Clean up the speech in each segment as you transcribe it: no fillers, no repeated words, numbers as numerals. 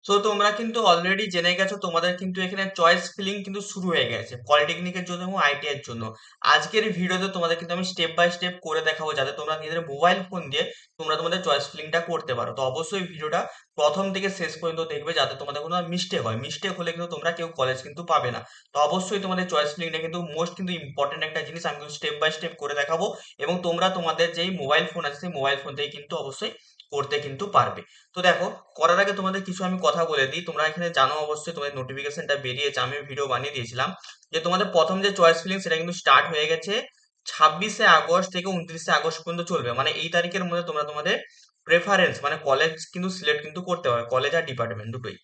তো তোমরা কিন্তু অলরেডি জেনে গেছো তোমাদের কিন্তু এখানে চয়েস ফিলিং কিন্তু শুরু হয়ে গেছে পলিটেকনিকের জন্য এবং আইটি এর জন্য। আজকের এই ভিডিওতে তোমাদের কিন্তু আমি স্টেপ বাই স্টেপ করে দেখাবো যাতে তোমরা নিজেদের মোবাইল ফোন দিয়ে তোমরা তোমাদের চয়েস ফিলিংটা করতে পারো। তো অবশ্যই ভিডিওটা প্রথম থেকে শেষ পর্যন্ত দেখবে যাতে তোমাদের কোনো মিস্টেক হয়, মিস্টেক হলে কিন্তু তোমরা কেউ কলেজ কিন্তু পাবে না। তো অবশ্যই তোমাদের চয়েস ফিলিংটা কিন্তু মোস্ট কিন্তু ইম্পর্টেন্ট একটা জিনিস, আমি কিন্তু স্টেপ বাই স্টেপ করে দেখাবো এবং তোমরা তোমাদের যেই মোবাইল ফোন আছে সেই মোবাইল ফোন থেকে কিন্তু অবশ্যই করতে কিন্তু পারবে। তো দেখো, করার আগে তোমাদের কিছু আমি কথা বলে দিই। তোমরা এখানে জানো অবশ্যই, তোমাদের নোটিফিকেশনটা বেরিয়েছে, আমি ভিডিও বানিয়ে দিয়েছিলাম যে তোমাদের প্রথম যে চয়েস ফিলিং সেটা কিন্তু স্টার্ট হয়ে গেছে 26শে আগস্ট থেকে 29শে আগস্ট পর্যন্ত চলবে। মানে এই তারিখের মধ্যে তোমরা তোমাদের প্রেফারেন্স মানে কলেজ কিন্তু সিলেক্ট কিন্তু করতে হবে, কলেজ আর ডিপার্টমেন্ট দুটোই।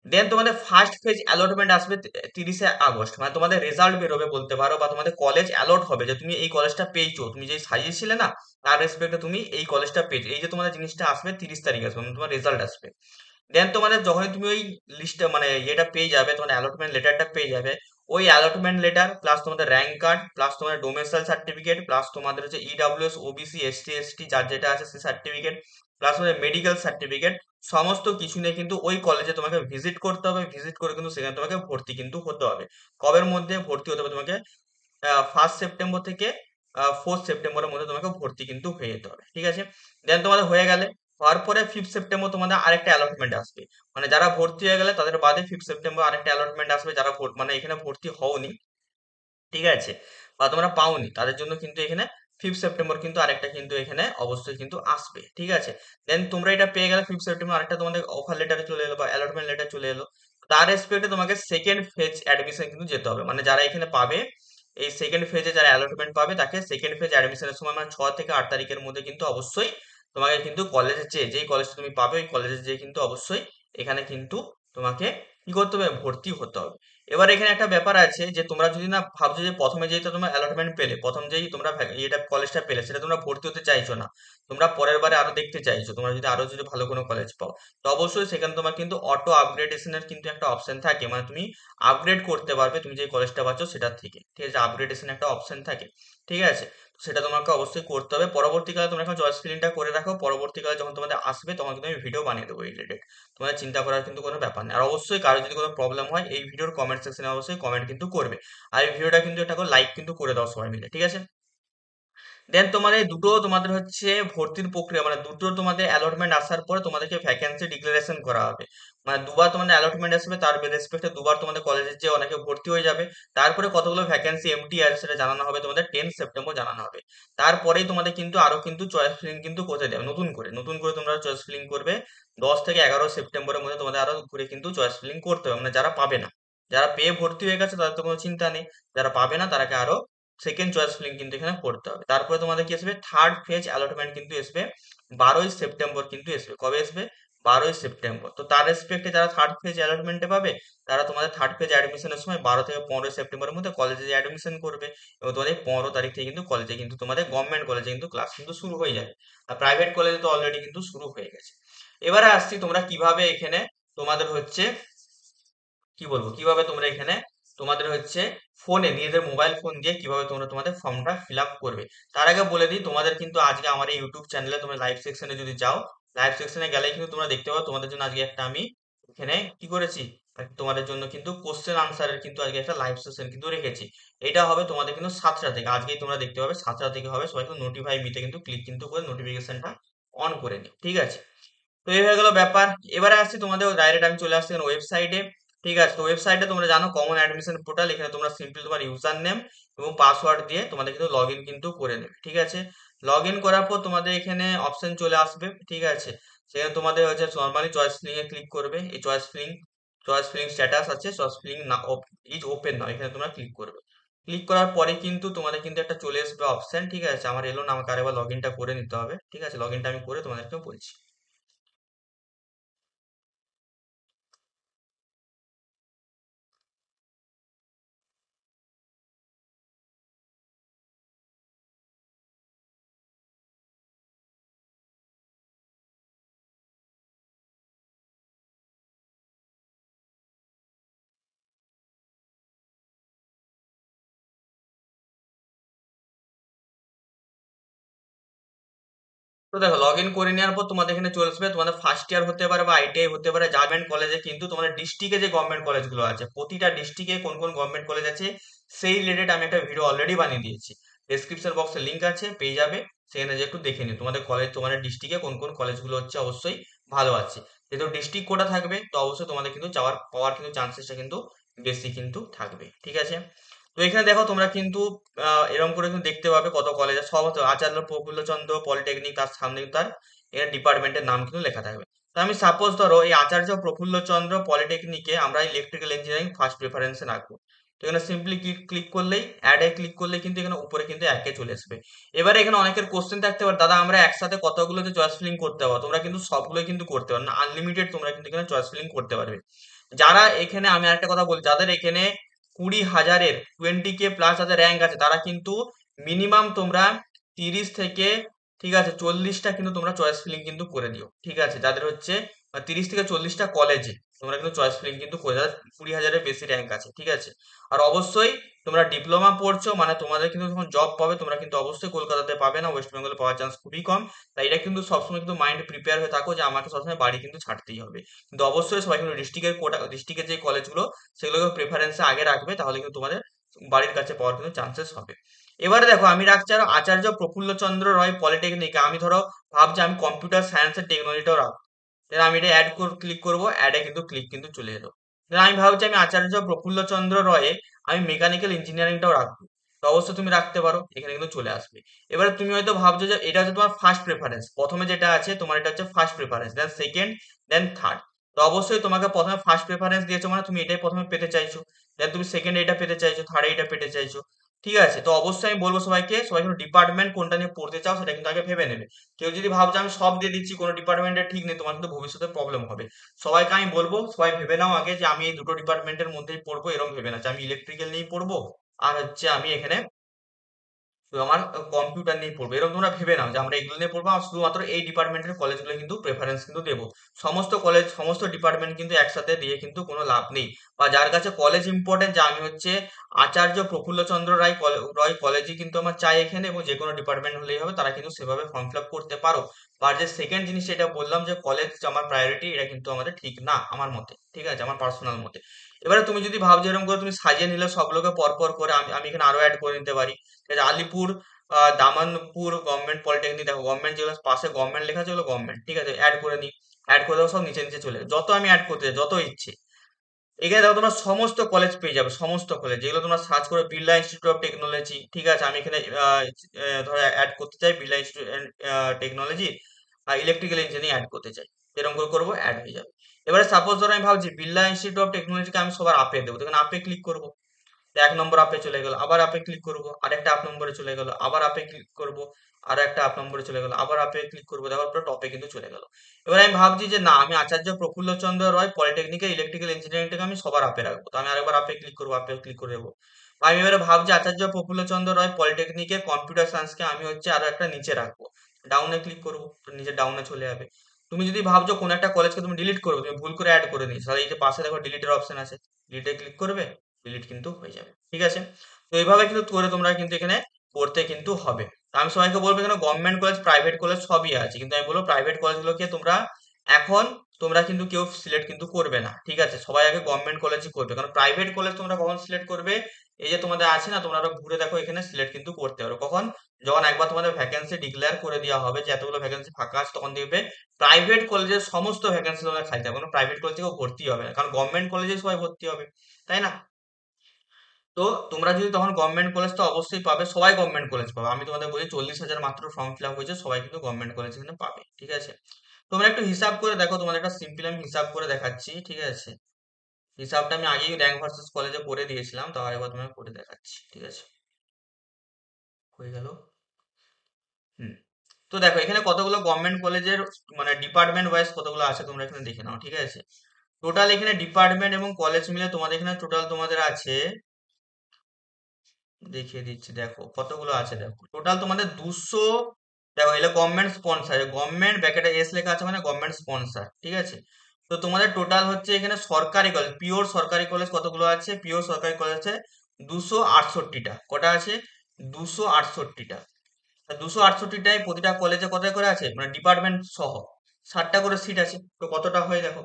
দেন তোমাদের ফার্স্ট ফেজ অ্যালটমেন্ট আসবে 30শে আগস্ট, মানে তোমাদের রেজাল্ট বেরোবে বলতে পারো, বা তোমাদের কলেজ অ্যালট হবে যে তুমি এই কলেজটা পেয়েছো, তুমি যেই সাজিয়েছিলে না তার রেসপেক্টে তুমি এই কলেজটা পেয়েছো। এই যে তোমাদের জিনিসটা আসবে 30 তারিখ আসবে, মানে তোমার রেজাল্ট আসবে। দেন তোমাদের যখনই তুমি ওই লিস্টটা মানে ইয়েটা পেয়ে যাবে, তোমার অ্যালটমেন্ট লেটারটা পেয়ে যাবে, ওই অ্যালটমেন্ট লেটার প্লাস তোমাদের র্যাঙ্ক কার্ড প্লাস তোমাদের ডোমেসাইল সার্টিফিকেট প্লাস তোমাদের হচ্ছে ইডাব্লিউএস ওবিসি এসসি এসটি যার যেটা আছে সেই সার্টিফিকেট প্লাস তোমাদের মেডিকেল সার্টিফিকেট, সমস্ত কিছু নিয়ে কিন্তু ওই কলেজে তোমাকে ভিজিট করতে হবে। ভিজিট করে কিন্তু সেখানে তোমাকে ভর্তি কিন্তু হতে হবে। কবের মধ্যে ভর্তি হতে হবে তোমাকে? 1 সেপ্টেম্বর থেকে 4 সেপ্টেম্বরের মধ্যে তোমাকে ভর্তি কিন্তু হয়ে যেতে হবে, ঠিক আছে? দেন তোমাদের হয়ে গেলে, হওয়ার পরে 5 সেপ্টেম্বর তোমাদের আরেকটা অ্যালটমেন্ট আসবে। মানে যারা ভর্তি হয়ে গেলে তাদের বাদে 5 সেপ্টেম্বর আরেকটা অ্যালটমেন্ট আসবে, যারা মানে এখানে ভর্তি হওনি, ঠিক আছে, বা তোমরা পাওনি, তাদের জন্য কিন্তু এখানে 5 সেপ্টেম্বর কিন্তু আরেকটা কিন্তু এখানে অবশ্যই কিন্তু আসবে, ঠিক আছে? দেন তোমরা এটা পেয়ে গেলে 5 সেপ্টেম্বর আরেকটা তোমাদের অফার লেটারে চলে এলো বা অ্যালটমেন্ট লেটার চলে এলো। তার রেসপেক্টে তোমাকে সেকেন্ড ফেজ অ্যাডমিশন কিন্তু যেতে হবে। মানে যারা এখানে পাবে, এই সেকেন্ড ফেজে যারা অ্যালটমেন্ট পাবে তাকে সেকেন্ড ফেজ অ্যাডমিশনের সময় মানে 6 থেকে 8 তারিখের মধ্যে কিন্তু অবশ্যই তোমাকে কিন্তু কলেজে যেই কলেজে তুমি পাবে ওই কলেজে যেয়ে কিন্তু অবশ্যই এখানে কিন্তু তোমাকে কি করতে হবে? ভর্তি হতে হবে। এবার এখানে একটা ব্যাপার আছে যে তোমরা যদি না ভাবছো যে প্রথমে যেই তো তোমরা অ্যালটমেন্ট পেলে, প্রথম যেই তোমরা এটা কলেজটা পেলে সেটা তোমরা ভর্তি হতে চাইছো না, তোমরা পরের বারে আরো দেখতে চাইছো, তোমরা যদি আরো যদি ভালো কোনো কলেজ পাও, তো অবশ্যই সেখানে তোমার কিন্তু অটো আপগ্রেডেশনের কিন্তু একটা অপশন থাকে। মানে তুমি আপগ্রেড করতে পারবে তুমি যে কলেজটা পাচ্ছ সেটার থেকে, ঠিক আছে? আপগ্রেডেশন একটা অপশন থাকে, ঠিক আছে? তো সেটা তোমাকে অবশ্যই করতে হবে। পরবর্তীকালে তোমরা এখন চয়েস ফিলিংটা করে রাখো, পরবর্তীকালে যখন তোমাদের আসবে তখন কিন্তু আমি ভিডিও বানিয়ে দেবো এই রিলেটেড। তোমাদের চিন্তা করার কিন্তু কোনো ব্যাপার নেই। আর অবশ্যই কারো যদি কোনো প্রবলেম হয় এই ভিডিওর কমেন্ট সেকশনে অবশ্যই কমেন্ট কিন্তু করবে। আর এই ভিডিওটা কিন্তু একটা করে লাইক কিন্তু করে দাও সবাই মিলে, ঠিক আছে? দেন তোমাদের দুটো তোমাদের হচ্ছে ভর্তির প্রক্রিয়া, মানে দুটো তোমাদের অ্যালটমেন্ট আসার পরে তোমাদেরকে ভ্যাকেন্সি ডিক্লারেশন করা হবে। মানে দুবার তোমাদের অ্যালটমেন্ট আসবে, তার রেসপেক্টে দুবার তোমাদের কলেজের যে অনেকে ভর্তি হয়ে যাবে। তারপরে কতগুলো ভ্যাকেন্সি এমটি আছে সেটা জানানো হবে তোমাদের 10 সেপ্টেম্বর জানানো হবে। তারপরেই তোমাদের কিন্তু আরো কিন্তু চয়েস ফিলিং কিন্তু করতে দেবে, নতুন করে তোমরা চয়েস ফিলিং করবে। 10 থেকে 11 সেপ্টেম্বরের মধ্যে তোমাদের আরো ঘুরে কিন্তু চয়েস ফিলিং করতে হবে। মানে যারা পাবে না, যারা পেয়ে ভর্তি হয়ে গেছে তাদের তো কোনো চিন্তা নেই, যারা পাবে না তারাকে আরো সেকেন্ড চয়েস ফিলিং কিন্তু এখানে করতে হবে। তারপরে তোমাদের কি আসবে? থার্ড ফেজ অ্যালটমেন্ট কিন্তু আসবে 12ই সেপ্টেম্বর কিন্তু আসবে। কবে আসবে? 12ই সেপ্টেম্বর। তো তার রেসপেক্টে যারা থার্ড ফেজ অ্যালটমেন্টে পাবে তারা তোমাদের থার্ড ফেজ অ্যাডমিশনের সময় 12 থেকে 15 সেপ্টেম্বরের মধ্যে কলেজে অ্যাডমিশন করবে এবং তোমাদের 15 তারিখ থেকে কিন্তু কলেজে কিন্তু তোমাদের গভর্নমেন্ট কলেজে কিন্তু ক্লাস কিন্তু শুরু হয়ে যাবে। আর প্রাইভেট কলেজে তো অলরেডি কিন্তু শুরু হয়ে গেছে। এবারে আসছি তোমরা কিভাবে এখানে তোমাদের হচ্ছে কি বলবো, কিভাবে তোমরা এখানে তোমাদের হচ্ছে ফোনে নিজেদের মোবাইল ফোন দিয়ে কিভাবে তোমরা তোমাদের ফর্মটা ফিল আপ করবে। তার আগে বলে দিই, তোমাদের কিন্তু আজকে আমার এই ইউটিউব চ্যানেলে তোমরা লাইভ সেকশনে যদি যাও, লাইভ সেকশনে গেলে কিন্তু তোমরা দেখতে পাবে তোমাদের জন্য আজকে একটা আমি এখানে কি করেছি, তোমাদের জন্য কিন্তু কোশ্চেন আনসারের কিন্তু আজকে একটা লাইভ সেশন কিন্তু রেখেছি। এটা হবে তোমাদের কিন্তু 7টা থেকে, আজকেই তোমরা দেখতে পাবে 7টা থেকে হবে। সবাই কিন্তু নোটিফাই মিতে কিন্তু ক্লিক কিন্তু করে নোটিফিকেশনটা অন করে নিও, ঠিক আছে? তো এই হয়ে গেল ব্যাপার। এবারে আসছি তোমাদের ডাইরেক্ট আমি চলে আসছি ওয়েবসাইটে, ঠিক আছে? তো ওয়েবসাইটে তোমরা জানো কমন অ্যাডমিশন পোর্টাল, এখানে তোমরা সিম্পলি তোমার ইউজার নেম এবং পাসওয়ার্ড দিয়ে তোমাদের কিন্তু লগ ইন কিন্তু করে নেবে, ঠিক আছে? লগ ইন করার পর তোমাদের এখানে অপশন চলে আসবে, ঠিক আছে? সেখানে তোমাদের হচ্ছে নর্মালি চয়েস ফিলিং এ ক্লিক করবে। এই চয়েস ফিলিং স্ট্যাটাস আছে, চয়েস ফিলিং না ইজ ওপেন নাও, এখানে তোমরা ক্লিক করবে। ক্লিক করার পরে কিন্তু তোমাদের কিন্তু একটা চলে আসবে অপশন, ঠিক আছে? আমার এলো না, আমাকে আরেকবার লগ ইনটা করে নিতে হবে, ঠিক আছে? লগ ইনটা আমি করে তোমাদেরকে বলছি। তো দেখো লগ ইন করে নেওয়ার পর তোমাদের এখানে চলে আসবে, তোমাদের ফার্স্ট ইয়ার হতে পারে বা আইটিআই হতে পারে গভর্নমেন্ট কলেজে, কিন্তু তোমাদের ডিস্ট্রিক্টে যে গভর্নমেন্ট কলেজগুলো আছে, প্রতিটা ডিস্ট্রিক্টে কোন কোন গভর্নমেন্ট কলেজ আছে সেই রিলেটেড আমি একটা ভিডিও অলরেডি বানিয়ে দিয়েছি। ডেসক্রিপশন বক্সে লিংক আছে, পেয়ে যাবে, সেখানে যে একটু দেখে নিও তোমাদের কলেজ, তোমাদের ডিস্ট্রিক্টে কোন কোন কলেজগুলো হচ্ছে অবশ্যই ভালো আছে। যেহেতু ডিস্ট্রিক্ট কোটা থাকবে তো অবশ্যই তোমাদের কিন্তু যাওয়ার পাওয়ার কিন্তু চান্সেসটা কিন্তু বেশি কিন্তু থাকবে, ঠিক আছে। তো এখানে দেখো তোমরা কিন্তু এরকম করে কিন্তু দেখতে পাবে কত কলেজ, সব হচ্ছে আচার্য প্রফুল্লচন্দ্র পলিটেকনিক, তার সামনে তার এর ডিপার্টমেন্টের নাম কিন্তু লেখা থাকবে। তো আমি সাপোজ ধরো এই আচার্য প্রফুল্লচন্দ্র পলিটেকনিকে আমরা ইলেকট্রিক্যাল ইঞ্জিনিয়ারিং ফার্স্ট প্রেফারেন্সে রাখবো। তো এখানে সিম্পলি ক্লিক করলেই অ্যাডে ক্লিক করলে কিন্তু এখানে উপরে কিন্তু একে চলে আসবে। এবারে এখানে অনেকের কোশ্চেন থাকতে পারে, দাদা আমরা একসাথে কতগুলোতে চয়েস ফিলিং করতে পারবো? তোমরা কিন্তু সবগুলোই কিন্তু করতে পারো না, আনলিমিটেড তোমরা কিন্তু এখানে চয়েস ফিলিং করতে পারবে। যারা এখানে, আমি আরেকটা কথা বলি, যাদের এখানে 20,000-এর 20K প্লাস যাদের র্যাঙ্ক আছে তারা কিন্তু মিনিমাম তোমরা 30 থেকে, ঠিক আছে, 40টা কিন্তু তোমরা চয়েস ফিলিং কিন্তু করে দিও, ঠিক আছে। যাদের হচ্ছে 30 থেকে 40টা কলেজে তোমরা কিন্তু চয়েস ফিলিং কিন্তু করে দাও, 20,000-এর বেশি র্যাঙ্ক আছে, ঠিক আছে। আর অবশ্যই তোমরা ডিপ্লোমা পড়ছো মানে তোমাদের কিন্তু যখন জব পাবে তোমরা কিন্তু অবশ্যই কলকাতাতে পাবে না, ওয়েস্ট বেঙ্গলে পাওয়ার চান্স খুবই কম। তাই এটা কিন্তু সবসময় কিন্তু মাইন্ড প্রিপেয়ার হয়ে থাকো যে আমাকে সবসময় বাড়ি কিন্তু ছাড়তেই হবে। কিন্তু অবশ্যই সবাই কিন্তু ডিস্ট্রিক্টের কোটা, ডিস্ট্রিক্টের যে কলেজগুলো সেগুলোকে প্রেফারেন্সে আগে রাখবে, তাহলে কিন্তু তোমাদের বাড়ির কাছে পাওয়ার কিন্তু চান্সেস হবে। এবারে দেখো আমি রাখছি আর আচার্য প্রফুল্লচন্দ্র রয় পলিটেকনিক, আমি ধরো ভাবছি আমি কম্পিউটার সায়েন্স এর টেকনোলজিটাও রাখবো। then আমি এটা অ্যাড ক্লিক করবো, অ্যাডে কিন্তু ক্লিক কিন্তু চলে এলো। then আমি ভাবছি আমি আচার্য প্রফুল্লচন্দ্র রয়ে আমি মেকানিক্যাল ইঞ্জিনিয়ারিংটাও রাখবো। তো অবশ্যই তুমি রাখতে পারো, এখানে কিন্তু চলে আসবে। এবারে তুমি হয়তো ভাবছো যে এটা হচ্ছে তোমার ফার্স্ট প্রেফারেন্স, প্রথমে যেটা আছে তোমার এটা হচ্ছে ফার্স্ট প্রেফারেন্স, দেন সেকেন্ড, দেন থার্ড। তো অবশ্যই তোমাকে প্রথমে ফার্স্ট প্রেফারেন্স দিয়েছো মানে তুমি এটাই প্রথমে পেতে চাইছো, দেন তুমি সেকেন্ড এটা পেতে চাইছো, থার্ড এটা পেতে চাইছো, ঠিক আছে। তো অবশ্যই আমি বলবো সবাইকে, সবাই কিন্তু ডিপার্টমেন্ট কোনটা নিয়ে পড়তে চাও সেটা কিন্তু আগে ভেবে নেবে। কেউ যদি ভাবছো আমি সব দিয়ে দিচ্ছি কোনো ডিপার্টমেন্টের ঠিক নেই, তোমার কিন্তু ভবিষ্যতে প্রবলেম হবে। সবাইকে আমি বলবো সবাই ভেবে নাও আগে যে আমি এই দুটো ডিপার্টমেন্টের মধ্যেই পড়বো, এরকম ভেবে না যে আমি ইলেকট্রিক্যাল নিয়েই পড়বো আর হচ্ছে আমি এখানে তো আমার কম্পিউটার নিয়ে পড়বো, এরকম তোমরা ভেবে নাও যে আমরা এগুলো নিয়ে পড়বো আর শুধুমাত্র এই ডিপার্টমেন্টের কলেজগুলো কিন্তু প্রেফারেন্স কিন্তু দেবো। সমস্ত কলেজ সমস্ত ডিপার্টমেন্ট কিন্তু একসাথে দিয়ে কিন্তু কোনো লাভ নেই। বা যার কাছে কলেজ ইম্পর্টেন্ট, যে আমি হচ্ছে আচার্য প্রফুল্লচন্দ্র রয় কলেজই কিন্তু আমার চাই এখানে, এবং যে কোনো ডিপার্টমেন্ট হলেই হবে, তারা কিন্তু সেভাবে ফর্ম ফিল আপ করতে পারো। আর যে সেকেন্ড জিনিস এটা বললাম যে কলেজ আমার প্রায়োরিটি, এটা কিন্তু আমাদের ঠিক না আমার মতে, ঠিক আছে, আমার পার্সোনাল মতে। এবারে তুমি যদি ভাবছো এরকম করে তুমি সাজিয়ে নিলে সবগুলোকে পর পর করে, আমি আমি এখানে আরো অ্যাড করে নিতে পারি। ঠিক আছে, আলিপুর দামানপুর গভর্নমেন্ট পলিটেকনিক, দেখো গভর্নমেন্ট যেগুলো পাশে গভর্নমেন্ট লেখা আছে ওগুলো গভর্নমেন্ট, ঠিক আছে, অ্যাড করে নিই। অ্যাড করে দেবো, সব নিচে নিচে চলে যাবে। যত আমি অ্যাড করতে চাই, যত ইচ্ছে এখানে দেখো তোমরা সমস্ত কলেজ পেয়ে যাবে, সমস্ত কলেজ যেগুলো তোমরা সার্চ করে, বিড়লা ইনস্টিটিউট অফ টেকনোলজি, ঠিক আছে, আমি এখানে ধরো অ্যাড করতে চাই বিড়লা ইনস্টিটিউট টেকনোলজি আর ইলেকট্রিক্যাল ইঞ্জিনিয়ারিং অ্যাড করতে চাই, এরকম করে করবো, অ্যাড হয়ে যাবে। এবারে সাপোজ ধরো আমি ভাবছি বিড়লা ইনস্টিটিউট অফ টেকনোলজিকে আমি সবার আপে দেবো, তখন আপে ক্লিক করবো, তো 1 নম্বর আপে চলে গেল, আবার আপে ক্লিক করবো, আরেকটা আপ নম্বরে চলে গেল, আবার আপে ক্লিক করবো, আর একটা আপ নম্বরে চলে গেল, আবার আপে ক্লিক করবো, দেখো পুরো টপে কিন্তু চলে গেল। এবার আমি ভাবছি যে না, আমি আচার্য প্রফুল্লচন্দ্র রয় পলিটেকনিকে ইলেকট্রিক্যাল ইঞ্জিনিয়ারিংটাকে আমি সবার আপে রাখবো, তো আমি আরেকবার আপে ক্লিক করবো, আপে ক্লিক করে দেবো। আমি এবারে ভাবছি আচার্য প্রফুল্লচন্দ্র রয় পলিটেকনিকে কম্পিউটার সায়েন্সকে আমি হচ্ছে আরো একটা নিচে রাখবো, ডাউনে ক্লিক করবো, তো নিচে ডাউনে চলে যাবে। তুমি যদি ভাবছো কোন একটা কলেজকে তুমি ডিলিট করবে, তুমি ভুল করে অ্যাড করে নিয়েছো, তাহলে এই যে পাশে দেখো ডিলিটের অপশন আছে, ডিলিটে ক্লিক করবে, ডিলিট কিন্তু হয়ে যাবে, ঠিক আছে। তো এইভাবে কিন্তু করে তোমরা কিন্তু এখানে করতে কিন্তু হবে। তো আমি সবাইকে বলবো এখানে গভর্নমেন্ট কলেজ প্রাইভেট কলেজ সবই আছে, কিন্তু আমি বলবো প্রাইভেট কলেজগুলোকে তোমরা এখন তোমরা কিন্তু কেউ সিলেক্ট কিন্তু করবে না, ঠিক আছে, সবাই আগে গভর্নমেন্ট কলেজই করবে। কারণ প্রাইভেট কলেজ তোমরা কখন সিলেক্ট করবে, এই যে তোমাদের আছে না, তোমরা আরো ঘুরে দেখো এখানে সিলেক্ট কিন্তু করতে পারো কখন, যখন একবার তোমাদের ভ্যাকেন্সি ডিক্লেয়ার করে দেওয়া হবে যে এতগুলো ভ্যাকেন্সি ফাঁকা আছে, তখন দেখবে প্রাইভেট কলেজের সমস্ত ভ্যাকেন্সি তোমাদের খালি থাকবে, কোনো প্রাইভেট কলেজে কেউ ভর্তি হবে না, কারণ গভর্নমেন্ট কলেজে সবাই ভর্তি হবে, তাই না। তো তোমরা যদি তখন গভর্নমেন্ট কলেজ তো অবশ্যই পাবে, সবাই গভর্নমেন্ট কলেজ পাবে। আমি তোমাদের বলি 40,000 মাত্র ফর্ম ফিল আপ হয়েছে, সবাই কিন্তু গভর্নমেন্ট কলেজ এখানে পাবে, ঠিক আছে। তোমরা একটু হিসাব করে দেখো, তোমাদের একটা সিম্পল আমি হিসাব করে দেখাচ্ছি, ঠিক আছে। হিসাবটা আমি আগেই র্যাঙ্ক ভার্সেস কলেজে করে দিয়েছিলাম, তো আরেকবার তোমাকে করে দেখাচ্ছি, ঠিক আছে। হয়ে গেল। হুম। তো দেখো এখানে কতগুলো গভর্নমেন্ট কলেজের মানে ডিপার্টমেন্ট ওয়াইজ কতগুলো আছে তোমরা এখানে দেখে নাও, ঠিক আছে। টোটাল এখানে ডিপার্টমেন্ট এবং কলেজ মিলে তোমাদের এখানে টোটাল তোমাদের আছে, দেখিয়ে দিচ্ছি, দেখো কতগুলো আছে, দেখো টোটাল তোমাদের 200। দেখো এগুলো গভর্নমেন্ট স্পন্সর, গভর্নমেন্ট ব্র্যাকেটে এস লেখা আছে মানে গভর্নমেন্ট স্পন্সর, ঠিক আছে। তো তোমাদের টোটাল হচ্ছে এখানে সরকারি কলেজ, পিওর সরকারি কলেজ কতগুলো আছে, পিওর সরকারি কলেজ আছে 268টা, কটা আছে, 268টা, 268টায় প্রতিটা কলেজে কত করে আছে, মানে ডিপার্টমেন্ট সহ 60টা করে সিট আছে, তো কতটা হয় দেখো।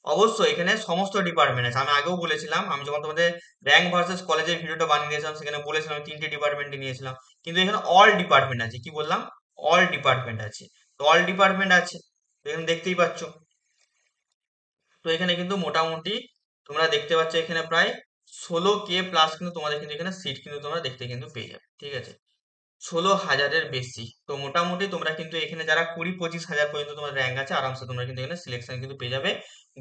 অবশ্যই এখানে সমস্ত ডিপার্টমেন্ট আছে, আমি আগেও বলেছিলাম, আমি যখন তোমাদের র্যাঙ্ক ভার্সেস কলেজের ভিডিওটা বানিয়ে দিয়েছিলাম সেখানে বলেছিলাম আমি 3টে ডিপার্টমেন্টে নিয়েছিলাম, কিন্তু এখানে অল ডিপার্টমেন্ট আছে, কি বললাম, অল ডিপার্টমেন্ট আছে। তো অল ডিপার্টমেন্ট আছে, তো এখানে দেখতেই পাচ্ছ। তো এখানে কিন্তু মোটামুটি তোমরা দেখতে পাচ্ছ এখানে প্রায় 16K প্লাস কিন্তু তোমাদের কিন্তু এখানে সিট কিন্তু তোমরা দেখতে কিন্তু পেয়ে যাবে, ঠিক আছে। 16,000-এর বেশি, তো মোটামুটি তোমরা কিন্তু এখানে যারা 20-25 হাজার পর্যন্ত তোমার র্যাঙ্ক আছে আরামসে তোমরা কিন্তু এখানে সিলেকশন কিন্তু পেয়ে যাবে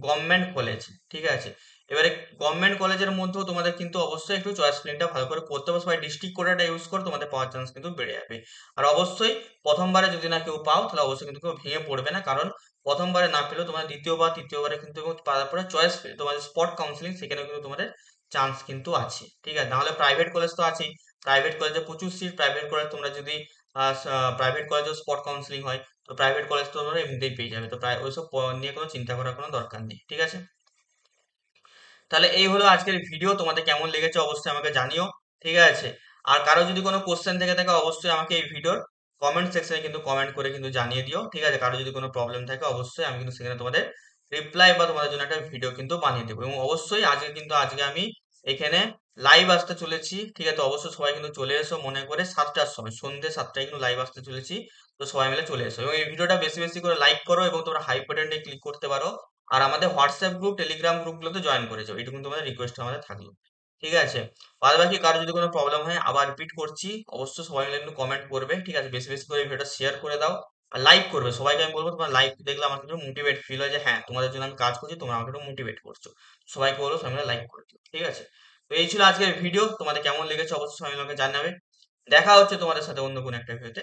গভর্নমেন্ট কলেজ, ঠিক আছে। এবারে গভর্নমেন্ট কলেজের মধ্যেও তোমাদের কিন্তু অবশ্যই একটু চয়েস ফিলিংটা ভালো করে করতে হবে, সবাই ডিস্ট্রিক্ট কোটাটা ইউজ করো, তোমাদের পাওয়ার চান্স কিন্তু বেড়ে যাবে। আর অবশ্যই প্রথমবারে যদি না কেউ পাও তাহলে অবশ্যই কিন্তু কেউ ভেঙে পড়বে না, কারণ প্রথমবারে না পেলেও তোমার দ্বিতীয়বার তৃতীয়বারে কিন্তু পাওয়ার পরে চয়েস তোমাদের স্পট কাউন্সিলিং সেখানেও কিন্তু তোমাদের চান্স কিন্তু আছে, ঠিক আছে। নাহলে প্রাইভেট কলেজ তো আছেই, প্রাইভেট কলেজে প্রচুর সিট, প্রাইভেট কলেজ তোমরা যদি প্রাইভেট কলেজেও স্পট কাউন্সিলিং হয়, তো প্রাইভেট কলেজ তো তোমরা এমনিতেই পেয়ে যাবে, তো প্রায় ওইসব নিয়ে কোনো চিন্তা করার কোনো দরকার নেই, ঠিক আছে। তাহলে এই হলো আজকের ভিডিও, তোমাদের কেমন লেগেছে অবশ্যই আমাকে জানিও, ঠিক আছে। আর কারো যদি কোনো কোশ্চেন থেকে থাকে অবশ্যই আমাকে এই ভিডিওর কমেন্ট সেকশনে কিন্তু কমেন্ট করে কিন্তু জানিয়ে দিও, ঠিক আছে। কারো যদি কোনো প্রবলেম থাকে অবশ্যই আমি কিন্তু সেখানে তোমাদের রিপ্লাই বা তোমাদের জন্য একটা ভিডিও কিন্তু বানিয়ে দেবো। এবং অবশ্যই আজকে আমি এখানে লাইভ আসতে চলেছি, ঠিক আছে। তো অবশ্যই সবাই কিন্তু চলে এসো, মনে করে 7টার সময়, সন্ধ্যে 7টায় কিন্তু লাইভ আসতে চলেছি, তো সবাই মিলে চলে এসো এবং এই ভিডিওটা বেশি বেশি করে লাইক করো এবং তোমরা হাই বাটনে ক্লিক করতে পারো। আর আমাদের হোয়াটসঅ্যাপ গ্রুপ, টেলিগ্রাম গ্রুপগুলোতে জয়েন করে যাও, এইটুকু তোমাদের রিকোয়েস্ট আমাদের থাকলো, ঠিক আছে। বাদ বাকি কারো যদি কোনো প্রবলেম হয় আবার রিপিট করছি, অবশ্যই সবাই মিলে একটু কমেন্ট করবে, ঠিক আছে। বেশি বেশি করে ভিডিওটা শেয়ার করে দাও আর লাইক করবে, সবাইকে আমি বলবো তোমার লাইক দেখলে আমার কিন্তু মোটিভেট ফিল হয় যে হ্যাঁ তোমাদের জন্য আমি কাজ করছি, তোমরা আমাকে একটু মোটিভেট করছো। সবাইকে বলবো সবাই মিলে লাইক করে দিও, ঠিক আছে। তো এই ছিল আজকের ভিডিও, তোমাদের কেমন লেগেছে অবশ্যই সবাই মিলে আমাকে জানাবে। দেখা হচ্ছে তোমাদের সাথে অন্য কোনো একটা ভিডিওতে।